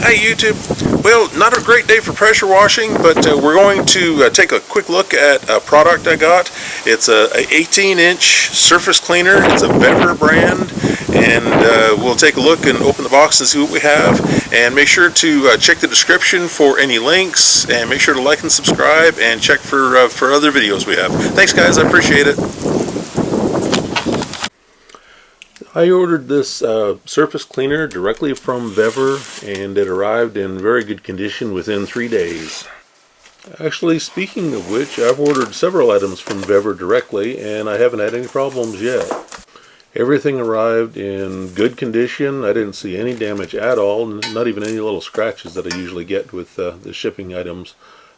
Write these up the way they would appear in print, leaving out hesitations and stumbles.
Hey YouTube, well, not a great day for pressure washing, but we're going to take a quick look at a product I got. It's a 18-inch surface cleaner. It's a Vevor brand, and we'll take a look and open the box and see what we have. And make sure to check the description for any links, and make sure to like and subscribe, and check for other videos we have. Thanks guys, I appreciate it. I ordered this surface cleaner directly from Vevor, and it arrived in very good condition within 3 days. Actually, speaking of which, I've ordered several items from Vevor directly, and I haven't had any problems yet. Everything arrived in good condition. I didn't see any damage at all, not even any little scratches that I usually get with the shipping items.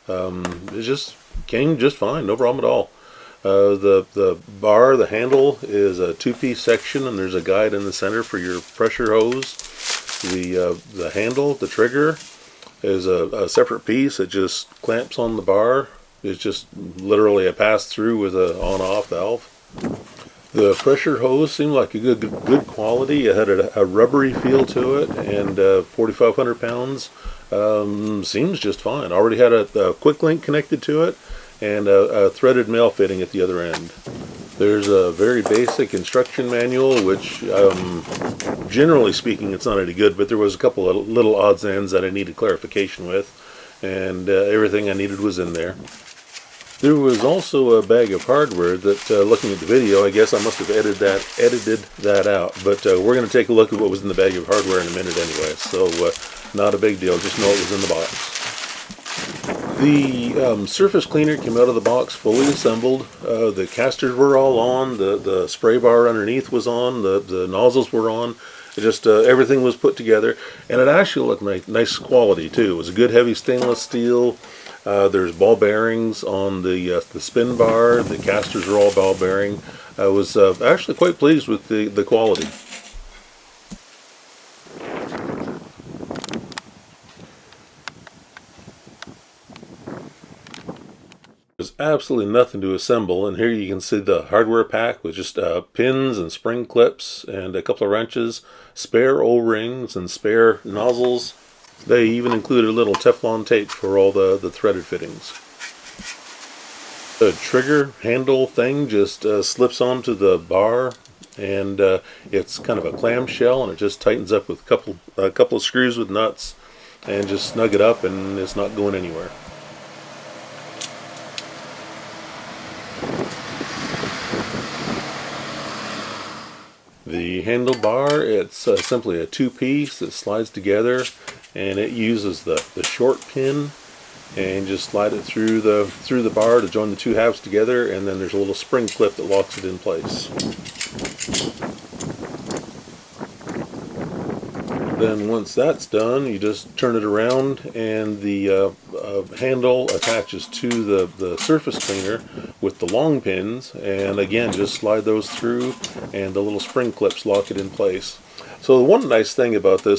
It just came just fine, no problem at all. The bar, the handle, is a two-piece section, and there's a guide in the center for your pressure hose. The handle, the trigger, is a separate piece. It just clamps on the bar. It's just literally a pass-through with an on-off valve. The pressure hose seemed like a good quality. It had a rubbery feel to it, and 4,500 pounds seems just fine. Already had a quick link connected to it, and a threaded male fitting at the other end. There's a very basic instruction manual, which generally speaking it's not any good, but there was a couple of little odds and ends that I needed clarification with, and everything I needed was in there. There was also a bag of hardware that, looking at the video, I guess I must have edited that out, but we're going to take a look at what was in the bag of hardware in a minute anyway, so not a big deal, just know it was in the box. The surface cleaner came out of the box fully assembled. The casters were all on, the spray bar underneath was on, the nozzles were on. Just everything was put together, and it actually looked nice quality too. It was a good heavy stainless steel. There's ball bearings on the spin bar. The casters are all ball bearing. I was actually quite pleased with the quality. There's absolutely nothing to assemble, and here you can see the hardware pack with just pins and spring clips and a couple of wrenches, spare O-rings and spare nozzles. They even included a little Teflon tape for all the threaded fittings. The trigger handle thing just slips onto the bar, and it's kind of a clamshell, and it just tightens up with a couple of screws with nuts, and just snug it up, and it's not going anywhere. The handlebar, it's simply a two-piece that slides together, and it uses the short pin, and just slide it through the bar to join the two halves together, and then there's a little spring clip that locks it in place. Then once that's done, you just turn it around, and the handle attaches to the surface cleaner with the long pins, and again just slide those through, and the little spring clips lock it in place. So the one nice thing about the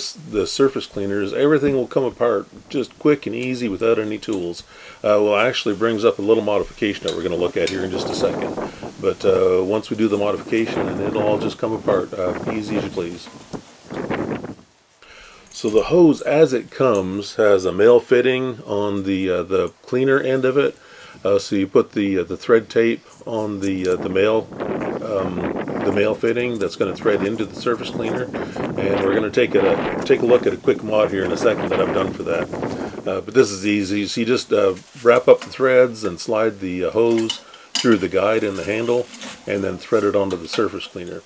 surface cleaner is everything will come apart just quick and easy without any tools. Well, actually brings up a little modification that we're going to look at here in just a second. But once we do the modification, and it'll all just come apart easy as you please. So the hose, as it comes, has a male fitting on the cleaner end of it. So you put the thread tape on the male fitting that's going to thread into the surface cleaner, and we're going to take a look at a quick mod here in a second that I've done for that. But this is easy. So you just wrap up the threads and slide the hose through the guide and the handle, and then thread it onto the surface cleaner.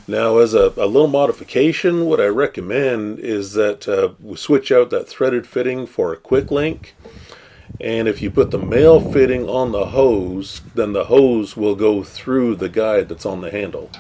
Now, as a little modification, what I recommend is that we switch out that threaded fitting for a quick link. And if you put the male fitting on the hose, then the hose will go through the guide that's on the handle.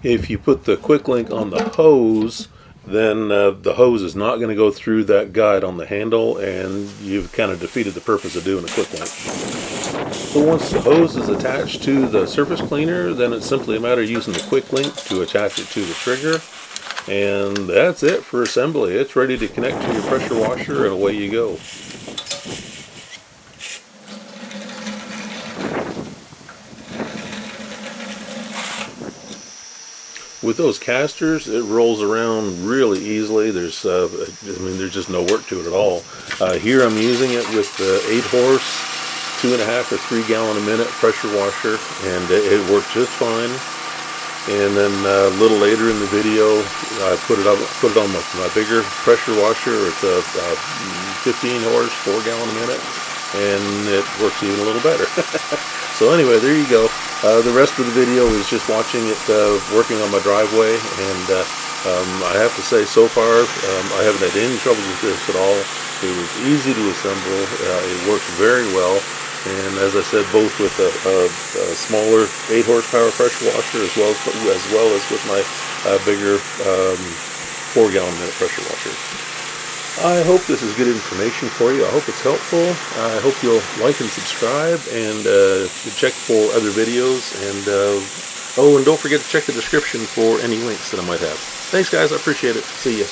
If you put the quick link on the hose, then the hose is not going to go through that guide on the handle, and you've kind of defeated the purpose of doing a quick link. So once the hose is attached to the surface cleaner, then it's simply a matter of using the quick link to attach it to the trigger, and that's it for assembly. It's ready to connect to your pressure washer, and away you go. With those casters, it rolls around really easily. There's just no work to it at all. Here I'm using it with the 8-horse, 2.5 or 3 gallon a minute pressure washer, and it worked just fine. And then a little later in the video, I put it on my bigger pressure washer. It's a 15-horse, 4 gallon a minute, and it works even a little better. So anyway, there you go. The rest of the video is just watching it working on my driveway, and I have to say, so far, I haven't had any trouble with this at all. It was easy to assemble. It worked very well. And as I said, both with a smaller 8-horsepower pressure washer as well as with my bigger 4 gallon minute pressure washer. I hope this is good information for you. I hope it's helpful. I hope you'll like and subscribe, and check for other videos. And don't forget to check the description for any links that I might have. Thanks, guys. I appreciate it. See ya.